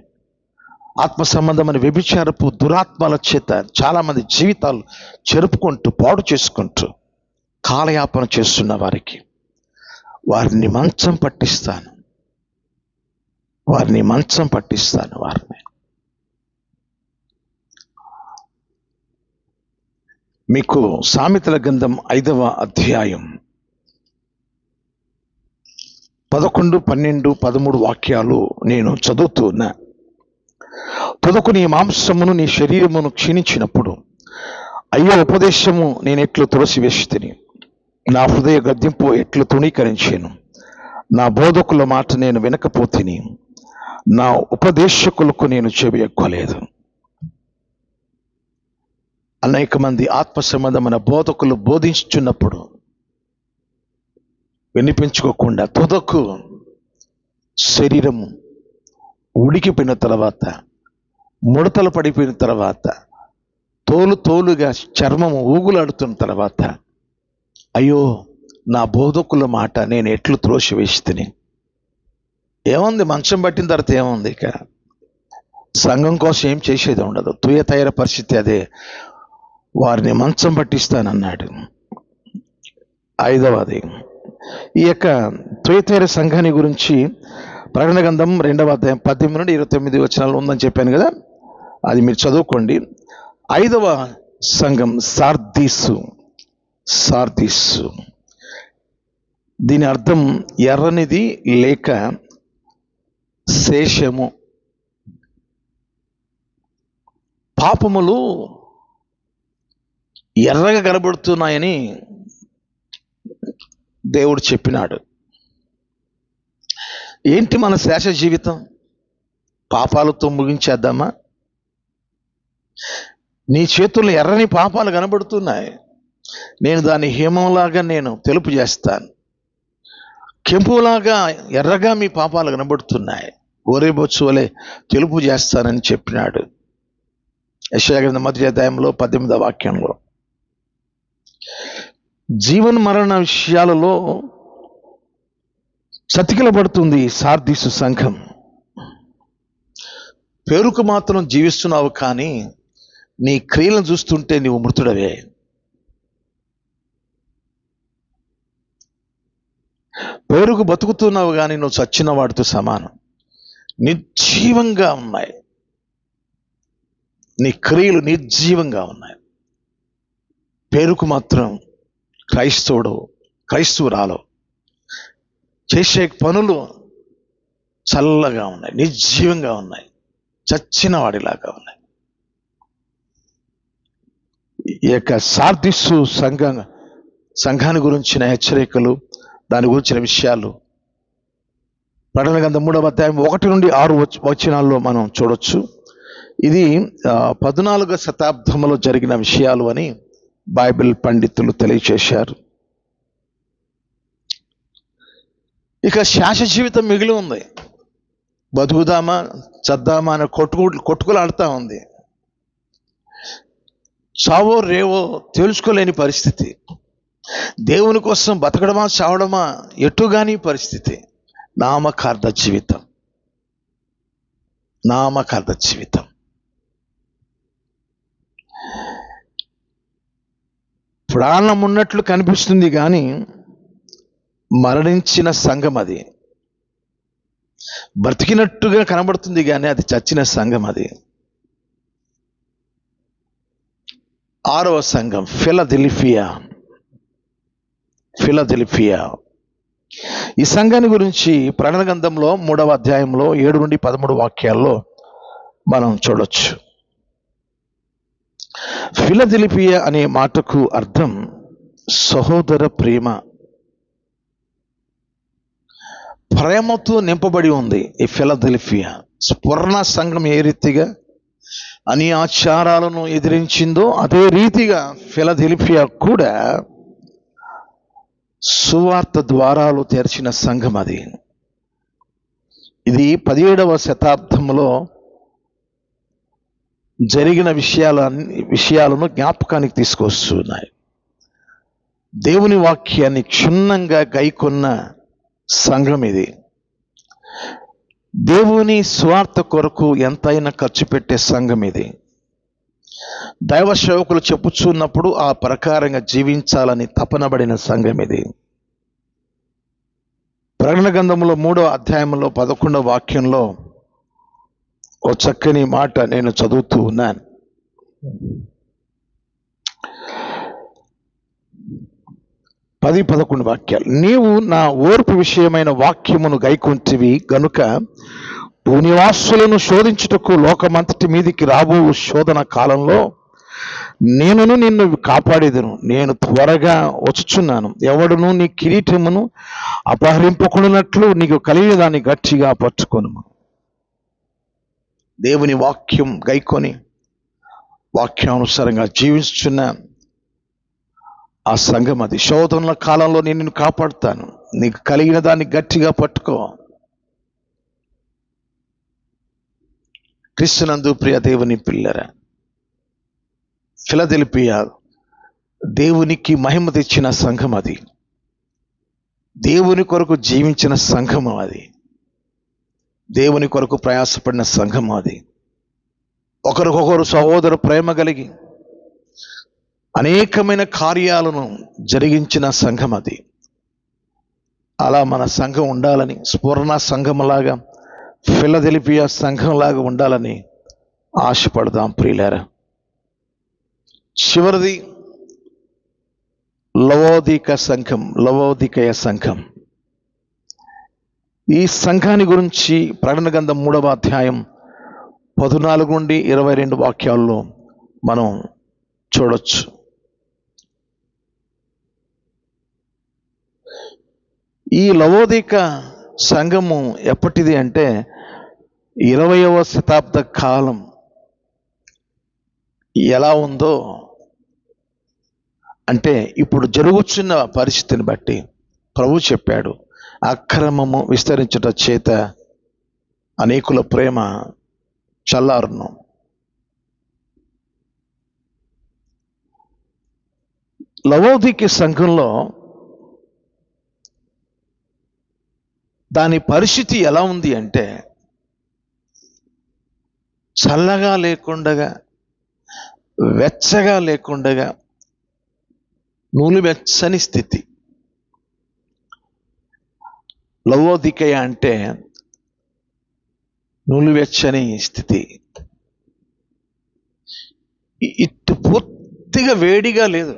A: ఆత్మ సంబంధమైన వ్యభిచారపు దురాత్మల చేత చాలామంది జీవితాలు చెరుపుకుంటూ పాడు చేసుకుంటూ కాలయాపన చేస్తున్న వారికి వారిని మంచం పట్టిస్తాను, వారిని మంచం పట్టిస్తాను. వారిని మీకు సామెతల గ్రంథం 5వ అధ్యాయం 11, 12, 13 వాక్యాలు నేను చదువుతున్నా. తుదకు నీ మాంసమును నీ శరీరమును క్షీణించినప్పుడు అయ్యో ఉపదేశము నేను ఎట్లు తులసివేసి, నా హృదయ గద్దింపు ఎట్లు తృణీకరించాను. నా బోధకుల మాట నేను వినకపోతిని, నా ఉపదేశకులకు నేను చెవి ఎక్కలేదు. అనేక మంది ఆత్మ సంబంధమైన బోధకులు బోధించుచున్నప్పుడు వినిపించుకోకుండా తుదకు శరీరము ఉడికిపోయిన తర్వాత, ముడతలు పడిపోయిన తర్వాత, తోలుగా చర్మము ఊగులాడుతున్న తర్వాత అయ్యో నా బోధకుల మాట నేను ఎట్లు త్రోసివేసి. ఏముంది, మంచం పట్టిన తర్వాత ఏముంది, ఇక సంఘం కోసం ఏం చేసేది ఉండదు. తుయతైర పరిస్థితి అదే. వారిని మంచం పట్టిస్తానన్నాడు. 5వది, ఈ యొక్క తుయతైర సంఘాన్ని గురించి ప్రకటన గ్రంథం 2వ అధ్యాయం 18 నుండి 29 వచనాలు ఉందని చెప్పాను కదా, అది మీరు చదువుకోండి. 5వ సంఘం సార్దీసు. దీని అర్థం ఎర్రనిది లేక శేషము. పాపములు ఎర్రగా కనబడుతున్నాయని దేవుడు చెప్పినాడు. ఏంటి మన శేష జీవితం? పాపాలతో ముగించేద్దామా? నీ చేతుల్లో ఎర్రని పాపాలు కనబడుతున్నాయి, నేను దాన్ని హేమంలాగా నేను తెలుపు చేస్తాను, కెంపులాగా ఎర్రగా మీ పాపాలు కనబడుతున్నాయి, గోరేబొచ్చు వలె తెలుపు చేస్తానని చెప్పినాడు. యెషయా గ్రంథం 1వ అధ్యాయంలో 18వ వాక్యంలో. జీవన మరణ విషయాలలో చతికిలబడుతుంది సార్దీసు సంఘం. పేరుకు మాత్రం జీవిస్తున్నావు, కానీ నీ క్రియలను చూస్తుంటే నీవు మృతుడవే. పేరుకు బతుకుతున్నావు కానీ నువ్వు చచ్చిన వాడితో సమానం. నిర్జీవంగా ఉన్నాయి, నీ క్రియలు నిర్జీవంగా ఉన్నాయి. పేరుకు మాత్రం క్రైస్తవురాలు, చేసే పనులు చల్లగా ఉన్నాయి, నిర్జీవంగా ఉన్నాయి, చచ్చిన వాడిలాగా ఉన్నాయి. ఈ యొక్క సార్దీసు సంఘాన్ని గురించిన హెచ్చరికలు, దాని గురించిన విషయాలు ప్రకటన గ్రంథం 3వ అధ్యాయం 1 నుండి 6 వచనాల్లో మనం చూడొచ్చు. ఇది 14వ శతాబ్దంలో జరిగిన విషయాలు అని బైబిల్ పండితులు తెలియచేశారు. ఇక శాశ్వత జీవితం మిగిలి ఉంది. బతుకుదామా చద్దామా అని కొట్టుకులాడుతూ ఉంది. చావో రేవో తెలుసుకోలేని పరిస్థితి. దేవుని కోసం బతకడమా చావడమా ఎటుగాని పరిస్థితి. నామకార్థ జీవితం. ప్రాణం ఉన్నట్లు కనిపిస్తుంది కానీ మరణించిన సంఘం అది. బ్రతికినట్టుగా కనబడుతుంది కానీ అది చచ్చిన సంఘం అది. 6వ సంఘం ఫిలదెల్ఫియా. ఈ సంఘాన్ని గురించి ప్రకటన గ్రంథంలో 3వ అధ్యాయంలో 7 నుండి 13 వాక్యాల్లో మనం చూడొచ్చు. ఫిలదెల్ఫియా అనే మాటకు అర్థం సహోదర ప్రేమ. ప్రేమతో నింపబడి ఉంది ఈ ఫిలదెల్ఫియా. స్ఫురణ సంఘం ఏ రీతిగా అన్ని ఆచారాలను ఎదిరించిందో అదే రీతిగా ఫిలదెల్ఫియా కూడా సువార్త ద్వారాలు తెరిచిన సంఘం అది. ఇది 17వ శతాబ్దంలో జరిగిన విషయాలను జ్ఞాపకానికి తీసుకొస్తున్నాయి. దేవుని వాక్యాన్ని క్షుణ్ణంగా గైకొన్న సంఘం ఇది. దేవుని స్వార్థ కొరకు ఎంతైనా ఖర్చు పెట్టే సంఘం ఇది. దైవ సేవకులు చెప్పుచున్నప్పుడు ఆ ప్రకారంగా జీవించాలని తపనబడిన సంఘం ఇది. ప్రకటన గ్రంథంలో 3వ అధ్యాయంలో 11వ వాక్యంలో ఓ చక్కని మాట నేను చదువుతూ ఉన్నాను. పది 11 వాక్యాలు. నీవు నా ఓర్పు విషయమైన వాక్యమును గైకొంటివి గనుక భూనివాసులను శోధించుటకు లోకమంతటి మీదికి రాబో శోధన కాలంలో నిన్ను కాపాడేదను. నేను త్వరగా వచ్చుచున్నాను. ఎవడును నీ కిరీటమును అపహరింపకున్నట్లు నీకు కలిగిన దాన్ని గట్టిగా పట్టుకొను. దేవుని వాక్యం గైకొని వాక్యానుసారంగా జీవిస్తున్న ఆ సంఘం అది. శోధనల కాలంలో నేను నిన్ను కాపాడుతాను. నీకు కలిగిన దాన్ని గట్టిగా పట్టుకో. క్రీస్తునందు ప్రియ దేవుని పిల్లరా, ఫిలదెల్ఫియా దేవునికి మహిమ తెచ్చిన సంఘం అది. దేవుని కొరకు జీవించిన సంఘం అది. దేవుని కొరకు ప్రయాసపడిన సంఘం అది. ఒకరికొకరు సహోదర ప్రేమ కలిగి అనేకమైన కార్యాలను జరిగించిన సంఘం అది. అలా మన సంఘం ఉండాలని, స్ఫురణ సంఘంలాగా, ఫిలదెల్ఫియా సంఘంలాగా ఉండాలని ఆశపడదాం ప్రియులారా. చివరిది లవోదికయ సంఘం. ఈ సంఘాన్ని గురించి ప్రకటన గ్రంథం 3వ అధ్యాయం 14 నుండి 22 వాక్యాల్లో మనం చూడొచ్చు. ఈ లవోదిక సంఘము ఎప్పటిది అంటే 20వ శతాబ్ద కాలం ఎలా ఉందో అంటే ఇప్పుడు జరుగుతున్న పరిస్థితిని బట్టి ప్రభు చెప్పాడు, అక్రమము విస్తరించుట చేత అనేకుల ప్రేమ చల్లారును. లవోదిక సంఘంలో దాని పరిస్థితి ఎలా ఉంది అంటే చల్లగా లేకుండగా, వెచ్చగా లేకుండగా నూలువెచ్చని స్థితి. లవోదికయ అంటే నూలువెచ్చని స్థితి. ఇటు పూర్తిగా వేడిగా లేదు,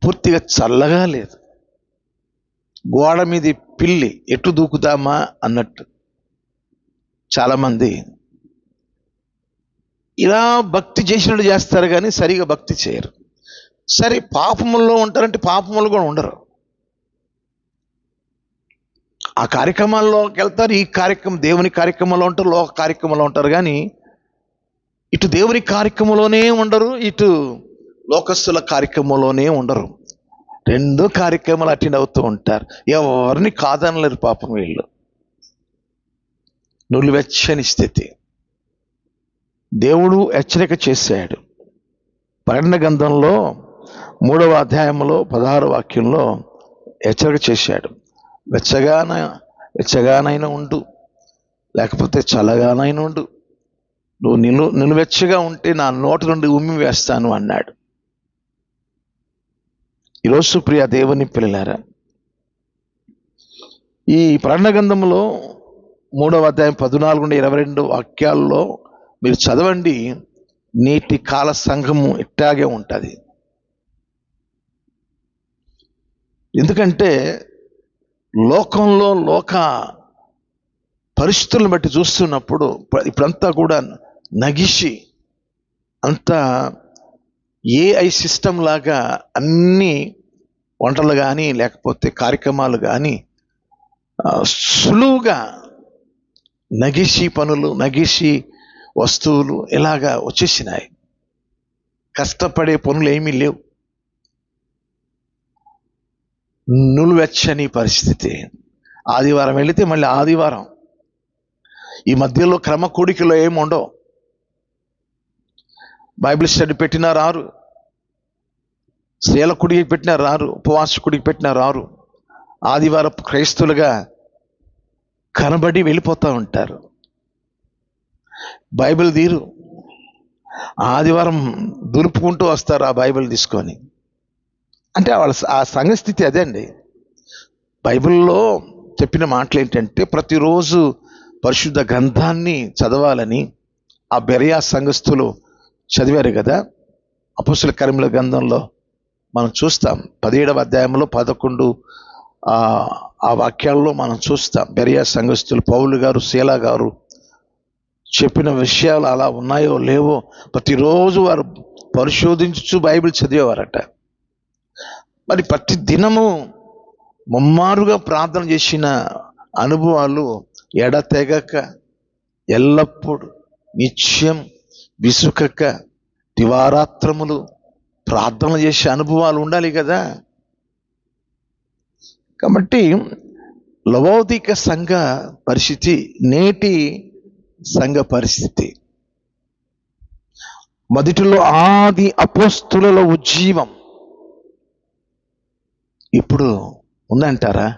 A: పూర్తిగా చల్లగా లేదు. గోడ మీద పిల్లి ఎటు దూకుదామా అన్నట్టు. చాలామంది ఇలా భక్తి చేసినట్టు చేస్తారు కానీ సరిగా భక్తి చేయరు. సరే, పాపముల్లో ఉంటారంటే పాపములు కూడా ఉండరు. ఆ కార్యక్రమాల్లోకి వెళ్తారు, ఈ కార్యక్రమం దేవుని కార్యక్రమంలో ఉంటారు, లోక కార్యక్రమంలో ఉంటారు. కానీ ఇటు దేవుని కార్యక్రమంలోనే ఉండరు, ఇటు లోకస్తుల కార్యక్రమంలోనే ఉండరు. 2 కార్యక్రమాలు అటెండ్ అవుతూ ఉంటారు. ఎవరిని కాదనలేరు పాపం వీళ్ళు. నులివెచ్చని స్థితి. దేవుడు హెచ్చరిక చేశాడు. ప్రకటన గ్రంథంలో 3వ అధ్యాయంలో 16వ వాక్యంలో హెచ్చరిక చేశాడు. వెచ్చగానైనా ఉండు, లేకపోతే చల్లగానైనా ఉండు. నువ్వు నిలువెచ్చగా ఉంటే నా నోటి నుండి ఉమ్మి వేస్తాను అన్నాడు. ఈరోజు ప్రియ దేవుని పిల్లలారా, ఈ ప్రకటన గ్రంథంలో 3వ అధ్యాయం 14 నుండి 22 వాక్యాల్లో మీరు చదవండి. నేటి కాల సంఘము ఇట్టాగే ఉంటుంది. ఎందుకంటే లోకంలో లోక పరిస్థితులను బట్టి చూస్తున్నప్పుడు ఇప్పుడంతా కూడా నగిషి, అంతా ఏఐ సిస్టమ్ లాగా అన్ని వంటలు కానీ లేకపోతే కార్యక్రమాలు కానీ సులువుగా నగిషి పనులు, నగిషి వస్తువులు ఇలాగా వచ్చేసినాయి. కష్టపడే పనులు ఏమీ లేవు. నులువెచ్చని పరిస్థితి. ఆదివారం వెళితే మళ్ళీ ఆదివారం. ఈ మధ్యలో క్రమ కూడికలో ఏమి ఉండవు. బైబిల్ స్టడీ పెట్టినా రారు, స్త్రీల కుడికి పెట్టినా రారు, ఉపవాస కుడికి పెట్టినా రారు. ఆదివారపు క్రైస్తవులుగా కనబడి వెళ్ళిపోతూ ఉంటారు. బైబిల్ తీరు, ఆదివారం దులుపుకుంటూ వస్తారు ఆ బైబిల్ తీసుకొని. అంటే వాళ్ళ ఆ సంఘ స్థితి అదే అండి. బైబిల్లో చెప్పిన మాటలు ఏంటంటే ప్రతిరోజు పరిశుద్ధ గ్రంథాన్ని చదవాలని ఆ బెరయా సంఘస్థులు చదివారు కదా. అపొస్తలుల కార్యముల గ్రంథంలో మనం చూస్తాం, 17వ అధ్యాయంలో 11 ఆ వాక్యాల్లో మనం చూస్తాం. బెరయా సంఘస్థులు పౌలు గారు, శీలా గారు చెప్పిన విషయాలు అలా ఉన్నాయో లేవో ప్రతిరోజు వారు పరిశోధించు బైబిల్ చదివేవారట. మరి ప్రతి దినము ముమ్మారుగా ప్రార్థన చేసిన అనుభవాలు, ఎడతెగక ఎల్లప్పుడూ నిత్యం విసుకక దివారాత్రములు ప్రార్థన చేసే అనుభవాలు ఉండాలి కదా. కాబట్టి లవోదిక సంఘ పరిస్థితి నేటి సంఘ పరిస్థితి. మొదటిలో ఆది అపోస్తుల ఉజ్జీవం ఇప్పుడు ఉందంటారా?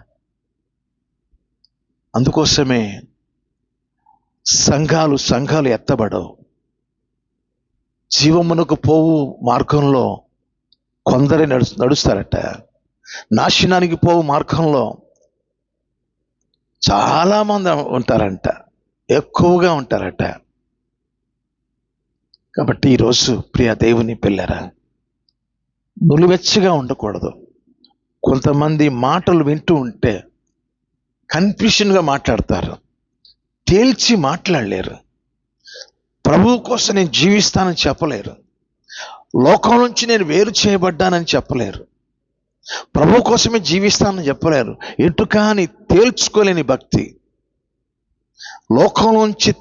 A: అందుకోసమే సంఘాలు ఎత్తబడవు. జీవమునకు పోవు మార్గంలో కొందరే నడుస్తారట. నాశనానికి పోవు మార్గంలో చాలామంది ఉంటారంట, ఎక్కువగా ఉంటారట. కాబట్టి ఈరోజు ప్రియ దేవుని పిల్లరా, నులివెచ్చగా ఉండకూడదు. కొంతమంది మాటలు వింటూ ఉంటే కన్ఫ్యూషన్గా మాట్లాడతారు, తేల్చి మాట్లాడలేరు. ప్రభువు కోసం నేను జీవిస్తానని చెప్పలేరు, లోకం నుంచి నేను వేరు చేయబడ్డానని చెప్పలేరు, ప్రభు కోసమే జీవిస్తానని చెప్పలేరు. ఎటు కాని తేల్చుకోలేని భక్తి, లోకం నుంచి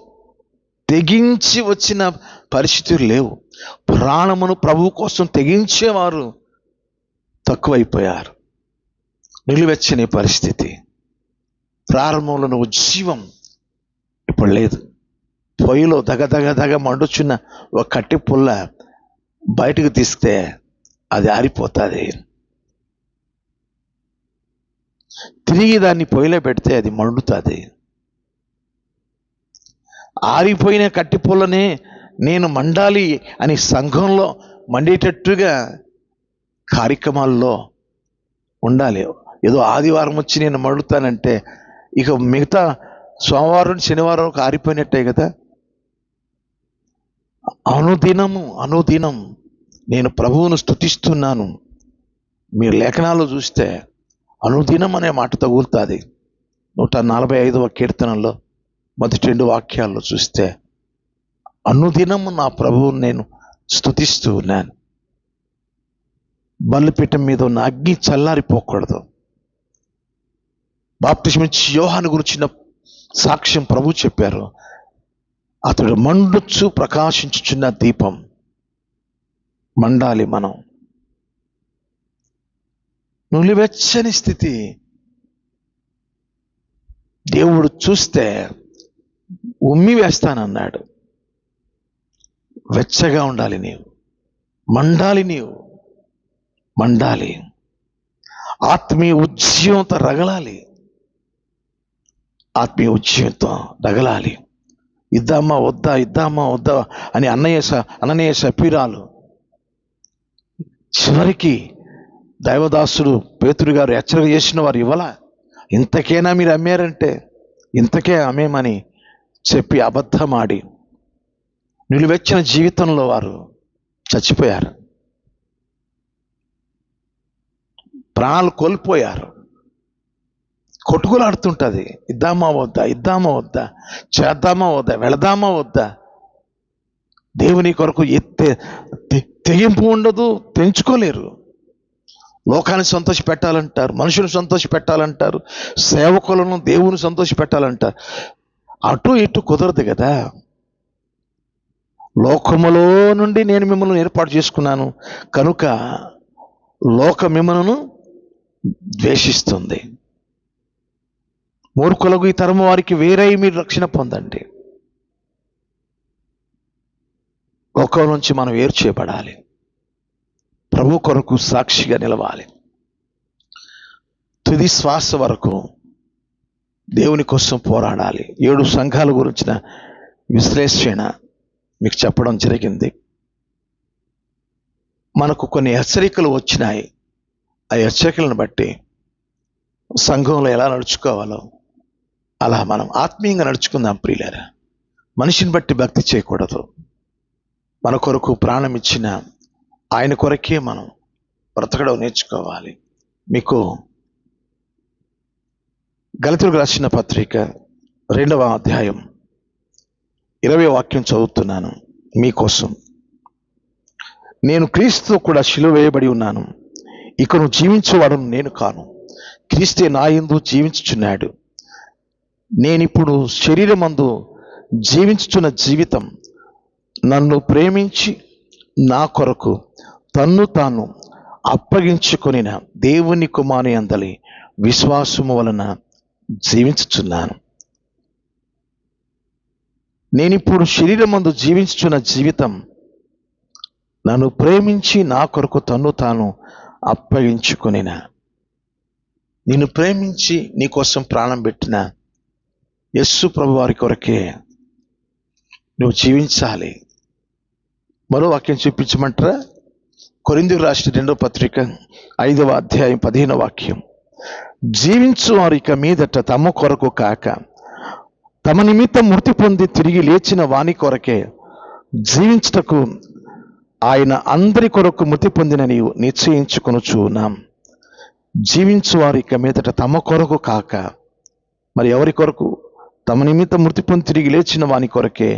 A: తెగించి వచ్చిన పరిస్థితులు లేవు. ప్రాణమును ప్రభు కోసం తెగించేవారు తక్కువైపోయారు. నిలువెచ్చని పరిస్థితి. ప్రారంభంలో ఉజ్జీవం ఇప్పుడు లేదు. పొయ్యిలో దగ మండుచున్న ఒక కట్టె పుల్ల బయటకు తీస్తే అది ఆరిపోతుంది. తిరిగి దాన్ని పొయ్యిలో పెడితే అది మండుతుంది. ఆరిపోయిన కట్టె పుల్లనే నేను మండాలి అని సంఘంలో మండేటట్టుగా కార్యక్రమాల్లో ఉండాలి. ఏదో ఆదివారం వచ్చి నేను మండుతానంటే ఇక మిగతా సోమవారం శనివారం ఆరిపోయినట్టే కదా. అనుదినం నేను ప్రభువును స్తుతిస్తున్నాను. మీరు లేఖనాల్లో చూస్తే అనుదినం అనే మాట తగులుతుంది. 145వ కీర్తనలో మొదటి 2 వాక్యాల్లో చూస్తే అనుదినము నా ప్రభువును నేను స్తుతిస్తూ ఉన్నాను. బలిపీఠం మీద ఉన్న అగ్ని చల్లారిపోకూడదు. బాప్తిస్మిచ్చి యోహాను గురించిన సాక్ష్యం ప్రభు చెప్పారు. అతడు మండుచు ప్రకాశించుచున్న దీపం. మండాలి మనం. నులివెచ్చని స్థితి దేవుడు చూస్తే ఉమ్మి వేస్తానన్నాడు. వెచ్చగా ఉండాలి నీవు, మండాలి. ఆత్మీయ ఉజ్జీవంతో రగలాలి. ఇద్దామా వద్దా అని అననీయ సపీరాలు చివరికి దైవదాసుడు పేతురు గారు హెచ్చరిక చేసిన వారు ఇవ్వాల. ఇంతకేనా మీరు అమ్మారంటే ఇంతకే అమ్మేమని చెప్పి అబద్ధమాడి నిలువెచ్చిన జీవితంలో వారు చచ్చిపోయారు, ప్రాణాలు కోల్పోయారు. కొట్టుకులాడుతుంటుంది. ఇద్దామా వద్దా, చేద్దామా వద్దా, వెళదామా వద్దా. దేవుని కొరకు తెగింపు ఉండదు, పెంచుకోలేరు. లోకాన్ని సంతోష పెట్టాలంటారు, మనుషులను సంతోష పెట్టాలంటారు, సేవకులను దేవుని సంతోష పెట్టాలంటారు. అటు ఇటు కుదరదు కదా. లోకములో నుండి నేను మిమ్మల్ని ఏర్పాటు చేసుకున్నాను కనుక లోక మిమ్మల్ని ద్వేషిస్తుంది. మూర్ఖులకు ఈ తరము వారికి వేరై మీరు రక్షణ పొందండి. లోకం నుంచి మనం వేరు చేయబడాలి. ప్రభు కొరకు సాక్షిగా నిలవాలి. తుది శ్వాస వరకు దేవుని కోసం పోరాడాలి. 7 సంఘాల గురించిన విశ్లేషణ మీకు చెప్పడం జరిగింది. మనకు కొన్ని హెచ్చరికలు వచ్చినాయి. ఆ హెచ్చరికలను బట్టి సంఘంలో ఎలా నడుచుకోవాలో అలా మనం ఆత్మీయంగా నడుచుకుందాం ప్రియులారా. మనిషిని బట్టి భక్తి చేయకూడదు. మన కొరకు ప్రాణం ఇచ్చిన ఆయన కొరకే మనం బ్రతకడం నేర్చుకోవాలి. మీకు గలతీయులకు రాసిన పత్రిక 2వ అధ్యాయం 20వ వాక్యం చదువుతున్నాను మీకోసం. నేను క్రీస్తుతో కూడా సిలువ వేయబడి ఉన్నాను. ఇకను జీవించేవాడును నేను కాను, క్రీస్తే నా యందు జీవించుచున్నాడు. నేనిప్పుడు శరీరమందు జీవించుచున్న జీవితం నన్ను ప్రేమించి నా కొరకు తన్ను తాను అప్పగించుకొనిన దేవుని కుమారుని యందలి విశ్వాసము వలన జీవించుచున్నాను. నేనిప్పుడు శరీరమందు జీవించుచున్న జీవితం నన్ను ప్రేమించి నా కొరకు తన్ను తాను అప్పగించుకొనిన, నిన్ను ప్రేమించి నీకోసం ప్రాణం పెట్టిన యేసు ప్రభు వారి కొరకే నువ్వు జీవించాలి. మరో వాక్యం చూపించమంటారా? కొరింథీయులకు రాసిన 2వ పత్రిక 5వ అధ్యాయం 15వ వాక్యం. జీవించు వారు ఇక మీదట తమ కొరకు కాక తమ నిమిత్తం మృతి పొంది తిరిగి లేచిన వాని కొరకే జీవించుటకు ఆయన అందరి కొరకు మృతి పొందిన నీవు నిశ్చయించుకొనుచున్నాం. జీవించు వారు ఇక మీదట తమ కొరకు కాక మరి ఎవరి కొరకు? తమ నిమిత్తం మృతి పొంది తిరిగి లేచిన వాని కొరకే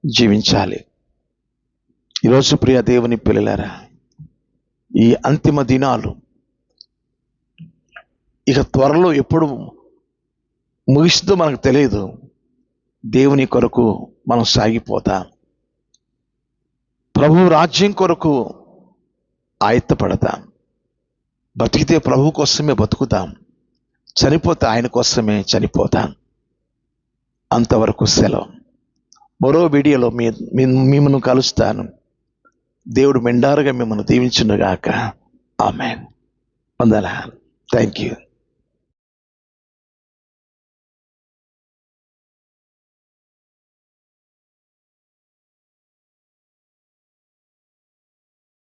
A: జీవించాలి. ఈరోజు ప్రియ దేవుని పిల్లలారా, ఈ అంతిమ దినాలు ఇక త్వరలో ఎప్పుడు ముగిస్తుందో మనకు తెలియదు. దేవుని కొరకు మనం సాగిపోతాం. ప్రభు రాజ్యం కొరకు ఆయత్తపడతాం. బతికితే ప్రభు కోసమే బతుకుతాం, చనిపోతే ఆయన కోసమే చనిపోతాం. అంతవరకు సెలవు. మరో వీడియోలో మిమ్మల్ని కలుస్తాను. దేవుడు మెండారుగా మిమ్మల్ని దీవించునుగాక. ఆమేన్. వందనాలు. Thank you.